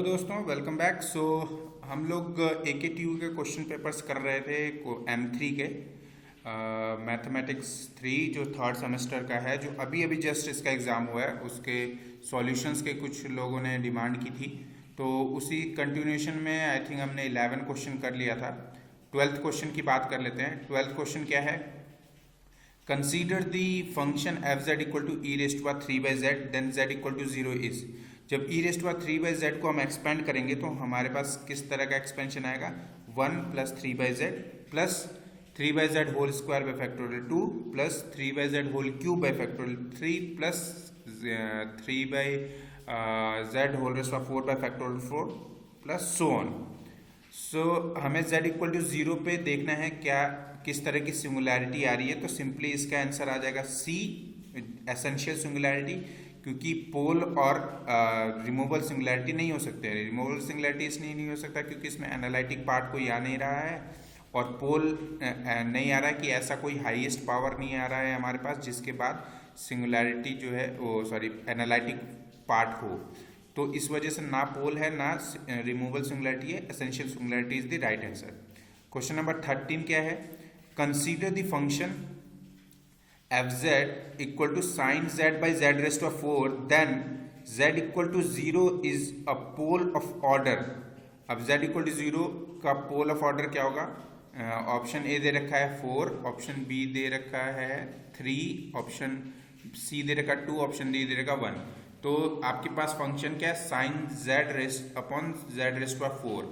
तो दोस्तों welcome back. हम लोग AKTU के क्वेश्चन पेपर्स कर रहे थे M3 के मैथमेटिक्स 3 जो थर्ड सेमेस्टर का है, जो अभी अभी जस्ट इसका एग्ज़ाम हुआ है। उसके सॉल्यूशंस के कुछ लोगों ने डिमांड की थी, तो उसी कंटिन्यूएशन में आई थिंक हमने 11 क्वेश्चन कर लिया था। 12th क्वेश्चन की बात कर लेते हैं। 12th क्वेश्चन क्या है? Consider the function f z equal to e raise to 3/z then z equal to 0 is. जब ई रेस्ट टू 3/z को हम एक्सपेंड करेंगे तो हमारे पास किस तरह का एक्सपेंशन आएगा? 1 plus 3/z plus 3/z whole square by factorial 2 plus 3/z whole cube by factorial 3 plus 3/z whole raised to 4 by factorial 4 plus so on. So हमें z इक्वल टू 0 पे देखना है क्या किस तरह की सिंगुलैरिटी आ रही है। तो सिंपली इसका आंसर आ जाएगा सी, एसेंशियल सिंगुलैरिटी, क्योंकि पोल और रिमूवल सिंगुलैरिटी नहीं हो सकते। रिमूवल सिंगुलैरिटी इसलिए नहीं हो सकता क्योंकि इसमें एनालिटिक पार्ट कोई आ नहीं रहा है, और पोल नहीं आ रहा है कि ऐसा कोई हाईएस्ट पावर नहीं आ रहा है हमारे पास जिसके बाद सिंगुलैरिटी जो है वो एनालिटिक पार्ट हो। तो इस वजह से ना पोल है ना रिमूवल सिंगुलैरिटी है। Essential singularity is the right answer. Question number 13 क्या है? Consider the function f z equal to sine z by z raise of 4 then z equal to 0 is a pole of order. अब z equal to 0 का पोल of order क्या होगा? Option A दे रखा है 4, option B दे रखा है 3, option C दे रखा 2, option D दे रखा 1। तो आपके पास फंक्शन क्या है? Sine z raise upon z raise of 4।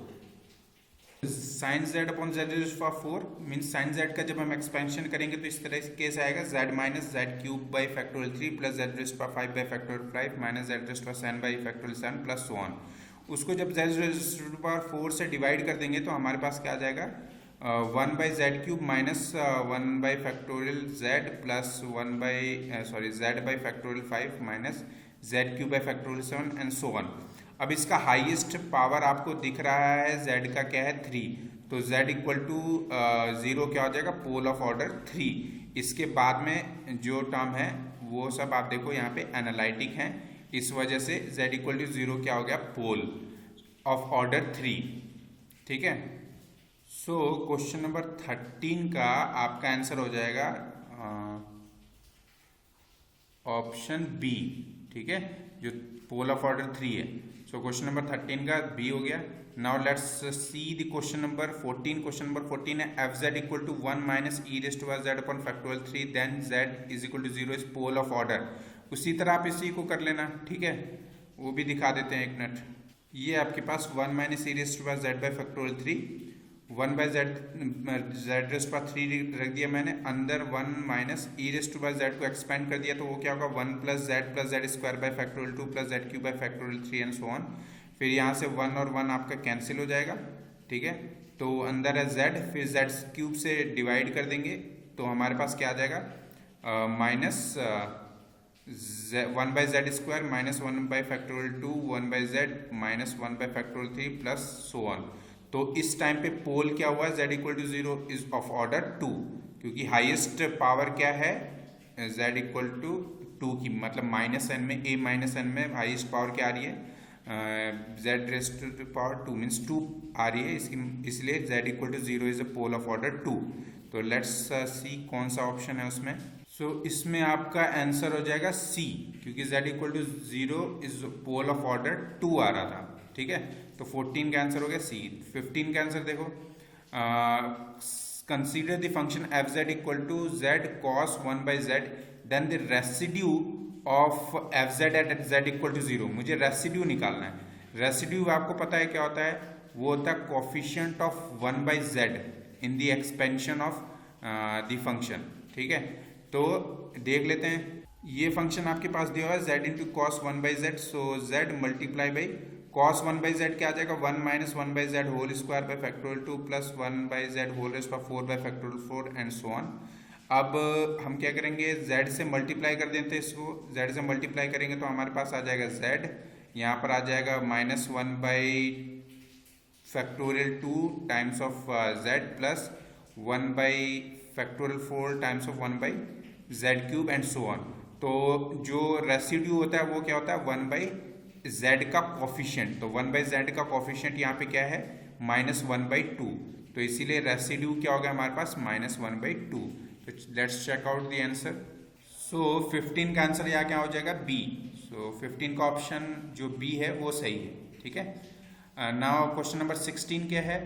Sine z upon z raise of 4 means sine z का जब हम एक्सपेंशन करेंगे तो इस तरह केस आएगा Z minus Z cube by factorial 3 plus Z raise of 5 by factorial 5 minus Z raise of 7 by factorial 7 plus so on. उसको जब जेड रेस्ट ऑफ 4 से डिवाइड कर देंगे तो हमारे पास क्या आ जाएगा? 1 by Z cube minus 1 by factorial Z plus 1 by Z by factorial 5 minus Z cube by factorial 7 and so on. अब इसका हाईएस्ट पावर आपको दिख रहा है z का क्या है? 3। तो z इक्वल टू 0 क्या हो जाएगा? Pole of order 3। इसके बाद में जो टर्म है वो सब आप देखो यहाँ पे एनालिटिक हैं, इस वजह से z इक्वल टू 0 क्या हो गया? Pole of order 3। ठीक है। सो क्वेश्चन नंबर 13 का आपका आंसर हो जाएगा ऑप्शन बी। ठीक है, जो पोल ऑफ ऑर्डर 3 है। सो क्वेश्चन नंबर 13 का बी हो गया। Now let's see the question number 14। Question number 14 है f z equal to 1 minus e raise to z upon factorial 3 then z is equal to 0 is pole of order. उसी तरह आप इसी को कर लेना। ठीक है, वो भी दिखा देते हैं एक मिनट। ये आपके पास 1 minus e raise to z by factorial 3, 1 by z raise पर 3 रख दिया मैंने, अंदर 1 minus e raise to z को एक्सपेंड कर दिया तो वो क्या होगा? 1 plus z square by factorial 2 plus z cube by factorial 3 and so on. फिर यहाँ से 1 और 1 आपका कैंसिल हो जाएगा। ठीक है, तो अंदर है जेड, फिर जेड क्यूब से डिवाइड कर देंगे तो हमारे पास क्या आ जाएगा? Minus 1 by z square minus 1 by factorial 2 1 by z minus 1 by factorial 3 plus so on. तो इस टाइम पे पोल क्या हुआ? z equal to 0 is of order 2, क्योंकि हाईएस्ट पावर क्या है? z इक्वल टू 2 की, मतलब माइनस एन में, a माइनस एन में हाईएस्ट पावर क्या आ रही है? z raise to power 2 means 2 आ रही है, इसलिए z equal to 0 is a pole of order 2। तो लेट्स सी कौन सा ऑप्शन है उसमें। सो इसमें आपका आंसर हो जाएगा सी, क्योंकि z equal to 0 is pole of order 2 आ रहा था। ठीक है, तो 14 का आंसर हो गया सी। 15 का आंसर देखो, consider the function f z equal to z cos 1 by z then the residue of f z at z equal to 0। मुझे रेसिड्यू निकालना है। रेसिड्यू आपको पता है क्या होता है? वो होता है coefficient of 1 by Z in the expansion of the function. ठीक है, तो देख लेते हैं। ये फंक्शन आपके पास दिया हुआ है z into cos 1 by z, so z multiply by cos 1 by z क्या आ जाएगा? 1 minus 1 by z whole square by factorial 2 plus 1 by z whole raised पर 4 by factorial 4 and so on. अब हम क्या करेंगे? z से मल्टीप्लाई कर देते हैं इसको। z से मल्टीप्लाई करेंगे तो हमारे पास आ जाएगा z, यहाँ पर आ जाएगा minus 1 by factorial 2 times of z plus 1 by factorial 4 times of 1 by Z cube and so on. तो जो रेसिड्यू होता है वो क्या होता है? 1 बाई z का कॉफिशिएंट, तो 1/z का कॉफिशिएंट यहाँ पे क्या है -1/2, तो इसीलिए रेसिड्यू क्या हो गया हमारे पास -1/2। तो let's check out the answer. So 15 का आंसर यहाँ क्या हो जाएगा बी। सो 15 का ऑप्शन जो बी है वो सही है, ठीक है। नाउ क्वेश्चन नंबर 16 क्या है,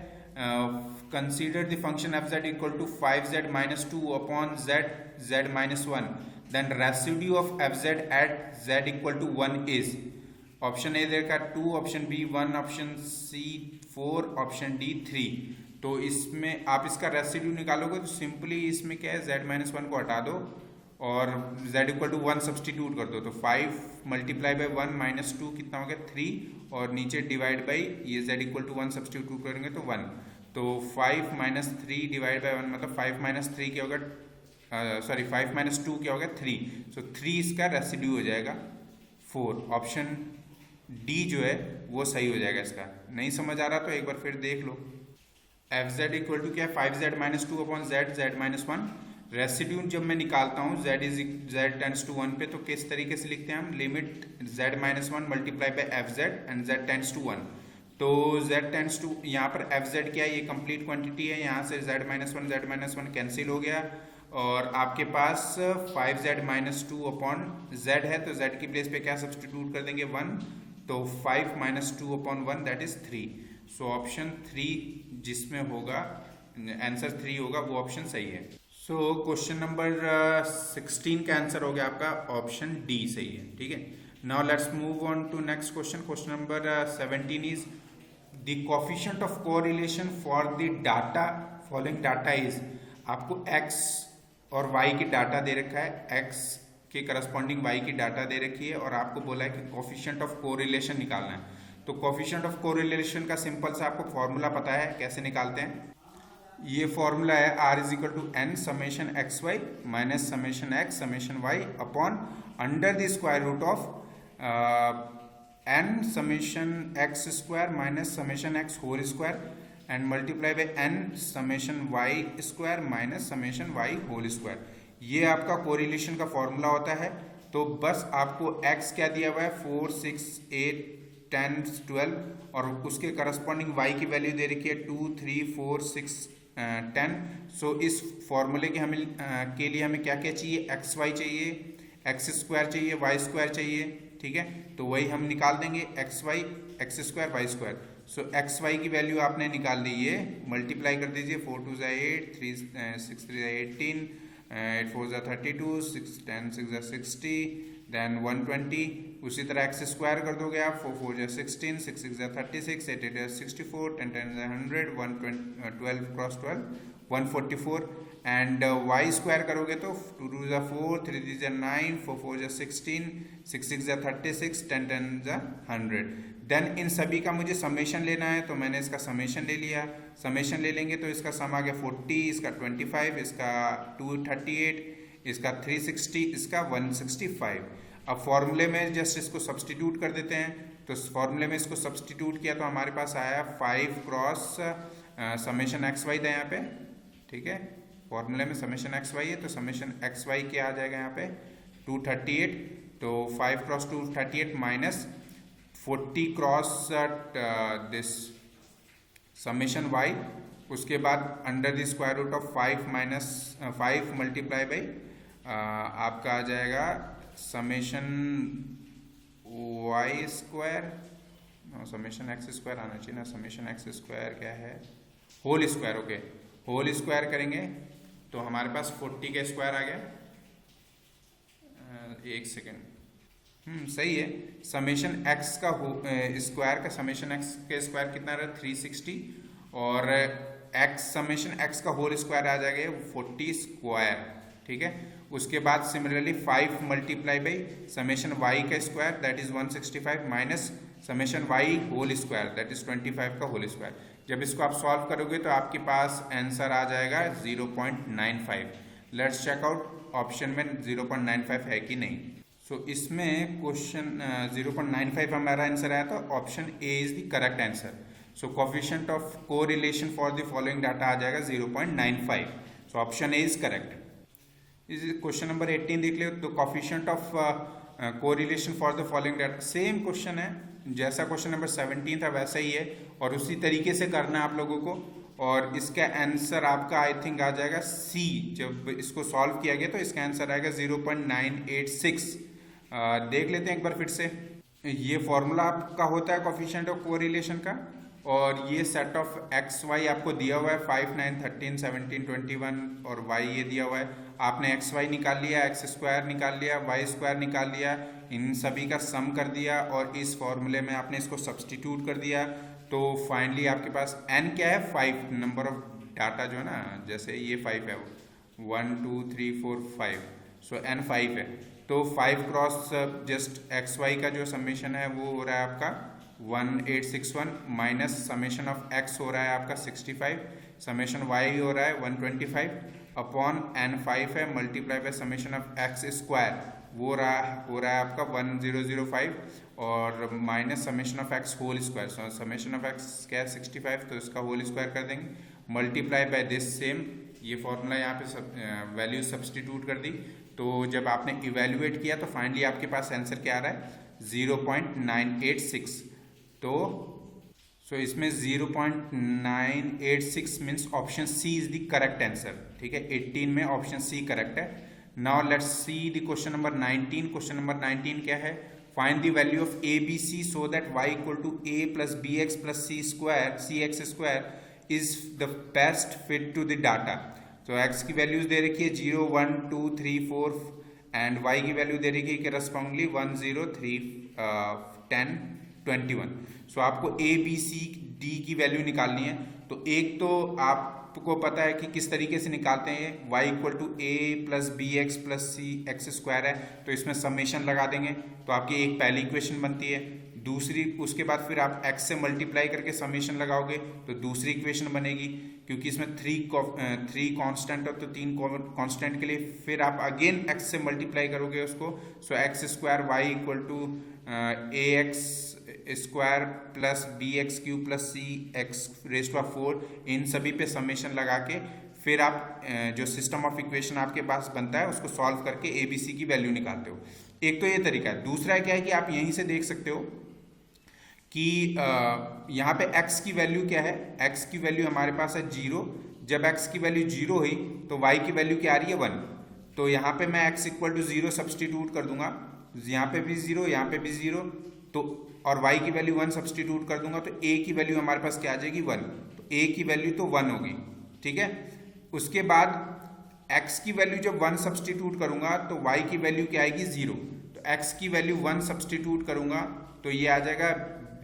consider the function f z equal to 5z - 2 upon z -1, then residue of f z at z equal to 1 is. Option A देखा 2, option B 1, option C 4, option D 3। तो इसमें आप इसका residue निकालोगे तो simply इसमें क्या है z -1 को हटा दो और z इक्वल टू 1 सब्सटीट्यूट कर दो, तो 5 मल्टीप्लाई बाई 1 - 2 कितना हो गया 3, और नीचे डिवाइड बाई ये z इक्वल टू 1 सब्सटीट्यूट करेंगे तो 1, तो 5 - 3 डिवाइड बाई 1 मतलब 5 - 3 क्या होगा, सॉरी 5 - 2 क्या होगा 3, सो 3 इसका रेसिड्यू हो जाएगा 4। ऑप्शन डी जो है वो सही हो जाएगा। इसका नहीं समझ आ रहा तो एक बार फिर देख लो। एफ जेड इक्वल टू क्या है 5z - 2 अपॉन z -1। रेसिड्यू जब मैं निकालता हूँ z टेंड्स टू 1 पे, तो किस तरीके से लिखते हैं हम, limit z -1 multiply by f z and z tends to 1। तो z टेंड्स टू, यहाँ पर एफ जेड क्या है, ये कंप्लीट क्वांटिटी है, यहाँ से z -1 कैंसिल हो गया और आपके पास 5z - 2 अपॉन z है, तो z की प्लेस पे क्या सब्सटीट्यूट कर देंगे 1, तो 5 - 2 upon 1 that is 3। So option 3 जिसमें होगा आंसर 3 होगा वो ऑप्शन सही है। सो क्वेश्चन नंबर 16 का आंसर हो गया आपका ऑप्शन डी सही है, ठीक है। Now let's move on to next question. Question number 17 is the coefficient of correlation for the data following data is. आपको x और y की डाटा दे रखा है, x के करस्पॉन्डिंग y की डाटा दे रखी है और आपको बोला है कि कोएफिशिएंट ऑफ कोरिलेशन निकालना है। तो कोएफिशिएंट ऑफ कोरिलेशन का सिंपल सा आपको फॉर्मूला पता है, कैसे निकालते हैं। ये फॉर्मूला है r is equal to n summation x y minus summation x summation y upon under the square root of n summation x square minus summation x whole square and multiply by n summation y square minus summation y whole square. ये आपका correlation का formula होता है। तो बस आपको x क्या दिया हुआ है 4, 6, 8, 10, 12 और उसके करस्पॉन्डिंग y की वैल्यू दे रखी है 2, 3, 4, 6, 10। सो इस फॉर्मूले के के लिए हमें क्या क्या चाहिए, एक्स वाई चाहिए, एक्स स्क्वायर चाहिए, वाई स्क्वायर चाहिए, ठीक है। तो वही हम निकाल देंगे x y, x square, y square. So x y की वैल्यू आपने निकाल ली, ये मल्टीप्लाई कर दीजिए 4 2 8, 3 6 3 18, 8 4 32, 6 10 6 60, देन 120। उसी तरह एक्स स्क्वायर कर दोगे आप 4 4 16, 6 6 36, 8 8 64, 10 10 100, 12 क्रॉस 12 144 एंड वाई स्क्वायर करोगे तो 2 2 4, 3 3 9, 4 4 16, 6 6 36, 10 10 100। देन इन सभी का मुझे समेशन लेना है, तो मैंने इसका समेशन ले लिया। समेशन ले लेंगे तो इसका सम आ गया 40, इसका 25, इसका 238, इसका 360, इसका 165। अब फॉर्मूले में जस्ट इसको सब्सटीट्यूट कर देते हैं। तो फॉर्मूले में इसको सब्सटीट्यूट किया तो हमारे पास आया 5 क्रॉस समेशन एक्स वाई था यहाँ पे, ठीक है। फॉर्मूले में समेशन एक्स वाई है तो समेशन एक्स वाई क्या आ जाएगा यहाँ पे 238, तो 5 cross 238 minus 40 cross this summation y, उसके बाद under the square root of 5 minus 5 multiply by आपका आ जाएगा summation y square, summation x square आना चाहिए ना, समेशन एक्स स्क्वायर क्या है whole square, okay whole square करेंगे तो हमारे पास 40 का स्क्वायर आ गया। एक सेकेंड, सही है। समेशन एक्स का स्क्वायर का समेशन एक्स का स्क्वायर कितना रहा 360 और एक्स समेशन एक्स का होल स्क्वायर आ जाएगा 40 स्क्वायर, ठीक है। उसके बाद similarly 5 multiply by summation y का square that is 165 minus summation y whole square that is 25 का होल स्क्वायर। जब इसको आप सॉल्व करोगे तो आपके पास आंसर आ जाएगा 0.95। लेट्स चेक आउट ऑप्शन में 0.95 है कि नहीं। सो इसमें क्वेश्चन 0.95 हमारा आंसर आया, तो option A is the correct answer. So coefficient of correlation for the following data आ जाएगा 0.95। So option A is correct. इस क्वेश्चन नंबर 18 देख लियो, तो coefficient of correlation for the following data, same question है जैसा क्वेश्चन नंबर 17 था वैसा ही है और उसी तरीके से करना है आप लोगों को। और इसका आंसर आपका आई थिंक आ जाएगा सी। जब इसको सॉल्व किया गया तो इसका आंसर आएगा 0.986। देख लेते हैं एक बार फिर से। ये फॉर्मूला आपका होता है कोफिशिएंट ऑफ कोरिलेशन का, और ये सेट ऑफ एक्स वाई आपको दिया हुआ है 5, 9, 13, 17, 21 और वाई ये दिया हुआ है। आपने एक्स वाई निकाल लिया, एक्स स्क्वायर निकाल लिया, वाई स्क्वायर निकाल लिया, इन सभी का सम कर दिया और इस फॉर्मूले में आपने इसको सब्सटीट्यूट कर दिया। तो फाइनली आपके पास n क्या है, 5 नंबर ऑफ डाटा जो है ना, जैसे ये 5 है, 1 2 3 4 5, सो n 5 है। तो 5 क्रॉस जस्ट एक्स वाई का जो समेशन है वो हो रहा है आपका 1861 माइनस समेशन ऑफ एक्स हो रहा है आपका 65, समेशन वाई हो रहा है 125 अपॉन n5 है multiply by summation of x square वो हो रहा है आपका 1005 और minus summation of x whole square. So summation of x क्या है 65, तो इसका होल स्क्वायर कर देंगे मल्टीप्लाई बाय दिस सेम, ये फॉर्मूला यहाँ पे वैल्यू सब्सटीट्यूट कर दी। तो जब आपने इवेल्युएट किया तो फाइनली आपके पास आंसर क्या आ रहा है 0.986। तो इसमें 0.986 means option C is the correct answer. ठीक है, 18 में ऑप्शन सी करेक्ट है। Now let's see the question number 19। Question number 19 क्या है, find the value of a b c so that y equal to a plus b x plus c x square is the best fit to the data. तो x की values दे रखी है 0 1 2 3 4 and y की value दे रखी है correspondingly 1 0 3 10 21। सो आपको ए b C D की वैल्यू निकालनी है। तो एक तो आपको पता है कि किस तरीके से निकालते हैं, y equal to a plus b x plus c x square है तो इसमें समेशन लगा देंगे तो आपकी एक पहली इक्वेशन बनती है। दूसरी, उसके बाद फिर आप x से मल्टीप्लाई करके समेशन लगाओगे तो दूसरी इक्वेशन बनेगी, क्योंकि इसमें थ्री कांस्टेंट है तो 3 कांस्टेंट के लिए फिर आप अगेन x से मल्टीप्लाई करोगे उसको। So x square y equal to a x square plus b x cube plus c x raise to 4, इन सभी पे समेशन लगा के फिर आप जो सिस्टम ऑफ इक्वेशन आपके पास बनता है उसको सॉल्व करके ए बी सी की वैल्यू निकालते हो। एक तो ये तरीका है। दूसरा क्या है कि आप यहीं से देख सकते हो कि यहाँ पे x की वैल्यू क्या है, x की वैल्यू हमारे पास है 0। जब x की वैल्यू 0 हुई तो y की वैल्यू क्या आ रही है 1। तो यहाँ पे मैं x इक्वल टू 0 सब्सटीट्यूट कर दूंगा, यहाँ पे भी 0 यहाँ पे भी 0, तो और y की वैल्यू 1 सब्सटीट्यूट कर दूंगा तो a की वैल्यू हमारे पास क्या आ जाएगी 1। तो a की वैल्यू तो 1 होगी। ठीक है, उसके बाद x की वैल्यू जब 1 सब्सटीट्यूट करूंगा तो y की वैल्यू क्या आएगी 0। तो x की वैल्यू 1 सब्सटीट्यूट करूंगा तो ये आ जाएगा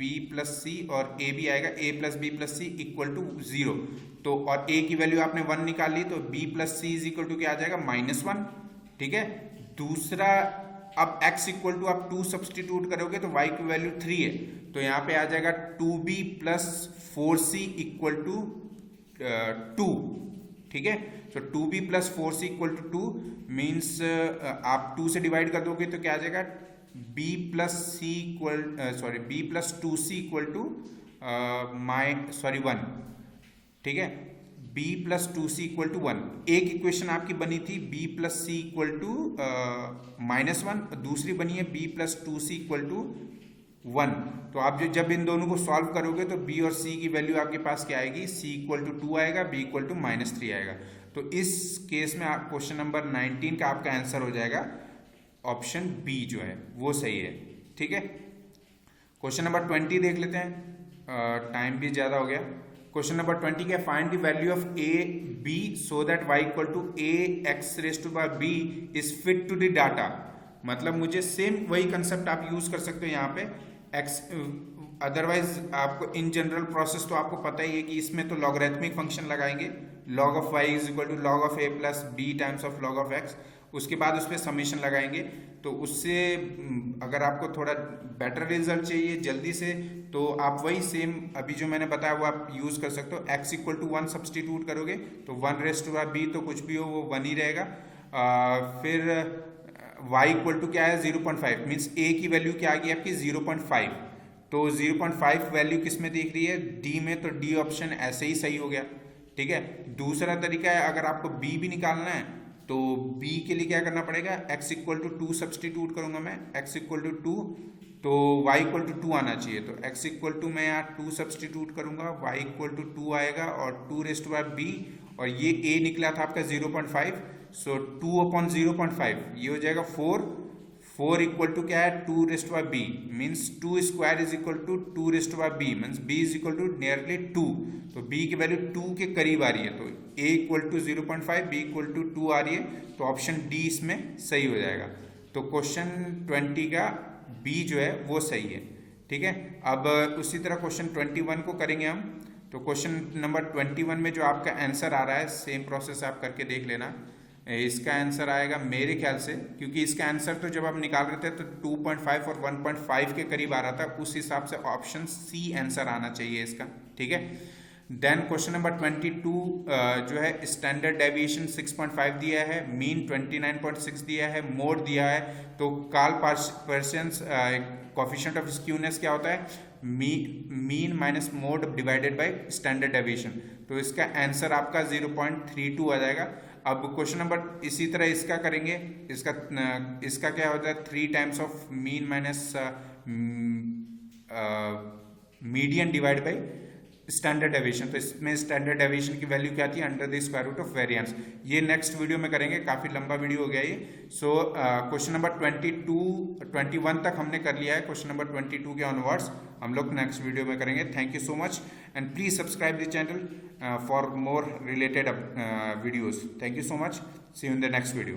b प्लस सी और a भी आएगा a plus b plus c equal to 0। तो और a की वैल्यू आपने 1 निकाल ली तो b plus c is equal to क्या आ जाएगा -1। ठीक है, दूसरा अब x इक्वल टू आप 2 सब्सटीट्यूट करोगे तो y की वैल्यू 3 है तो यहाँ पे आ जाएगा 2b plus 4c equal to 2। ठीक है, so 2b plus 4c equal to 2 means आप 2 से डिवाइड कर दोगे तो क्या आ जाएगा b plus c equal b plus 2c equal to 1। ठीक है, b plus 2c equal to 1। एक इक्वेशन आपकी बनी थी b plus c equal to -1, दूसरी बनी है b plus 2c equal to 1। तो आप जब इन दोनों को सॉल्व करोगे तो b और c की वैल्यू आपके पास क्या आएगी, c इक्वल टू 2 आएगा, b इक्वल टू -3 आएगा। तो इस केस में आप क्वेश्चन नंबर 19 का आपका आंसर हो जाएगा ऑप्शन बी जो है वो सही है। ठीक है, क्वेश्चन नंबर 20 देख लेते हैं, टाइम भी ज़्यादा हो गया। क्वेश्चन नंबर 20 क्या, find the value of a b so that y equal to a x raise to power b is fit to the data. मतलब मुझे सेम वही कंसेप्ट आप यूज कर सकते हो यहाँ पे x, अदरवाइज आपको इन जनरल प्रोसेस तो आपको पता ही है कि इसमें तो लॉगरिथमिक फंक्शन लगाएंगे, log of y is equal to log of a plus b times of log of x, उसके बाद उस पर समेशन लगाएंगे। तो उससे अगर आपको थोड़ा बेटर रिजल्ट चाहिए जल्दी से तो आप वही सेम अभी जो मैंने बताया वो आप यूज़ कर सकते हो। x इक्वल टू 1 सब्सटीट्यूट करोगे तो 1 रेज़ टू पावर b तो कुछ भी हो वो 1 ही रहेगा। फिर y इक्वल टू क्या है 0.5 मीन्स a की वैल्यू क्या आ गई आपकी 0.5। तो 0.5 वैल्यू किस में दिख रही है, d में, तो d ऑप्शन ऐसे ही सही हो गया। ठीक है, दूसरा तरीका है अगर आपको b भी निकालना है तो b के लिए क्या करना पड़ेगा, x इक्वल टू 2 सब्सटीट्यूट करूंगा मैं, x इक्वल टू 2, तो y इक्वल टू 2 आना चाहिए। तो x इक्वल टू मैं यहाँ 2 सब्सटीट्यूट करूंगा, y इक्वल टू 2 आएगा और 2 रेस्ट टू पावर b, और ये a निकला था आपका 0.5, सो 2 अपॉन 0.5 ये हो जाएगा 4। 4 इक्वल टू क्या है 2 raised to power b, means 2 square is equal to 2 raised to power b, means b is equal to nearly 2। तो b की वैल्यू 2 के करीब आ रही है, तो a equal to 0.5, b equal to 2 आ रही है, तो ऑप्शन डी इसमें सही हो जाएगा। तो क्वेश्चन 20 का बी जो है वो सही है। ठीक है, अब उसी तरह क्वेश्चन 21 को करेंगे हम। तो क्वेश्चन नंबर 21 में जो आपका आंसर आ रहा है, सेम प्रोसेस आप करके देख लेना। इसका आंसर आएगा मेरे ख्याल से, क्योंकि इसका आंसर तो जब आप निकाल रहे थे तो 2.5 और 1.5 के करीब आ रहा था, उस हिसाब से ऑप्शन सी आंसर आना चाहिए इसका। ठीक है, देन क्वेश्चन नंबर 22 जो है स्टैंडर्ड डेविएशन 6.5 दिया है, मीन 29.6 दिया है, मोड दिया है। तो Karl Pearson's coefficient of skewness क्या होता है, mean minus mode divided by standard deviation. तो इसका आंसर आपका 0.32 आ जाएगा। अब क्वेश्चन नंबर इसी तरह इसका करेंगे, इसका क्या होता है 3 times of mean minus median divide by standard deviation. तो इसमें स्टैंडर्ड डेविएशन की वैल्यू क्या थी, under the square root of variance. ये नेक्स्ट वीडियो में करेंगे, काफी लंबा वीडियो हो गया ये। सो क्वेश्चन नंबर 21 तक हमने कर लिया है, क्वेश्चन नंबर 22 के ऑनवर्ड्स हम लोग नेक्स्ट वीडियो में करेंगे। Thank you so much and please subscribe the channel for more related videos. Thank you so much, see you in the next video.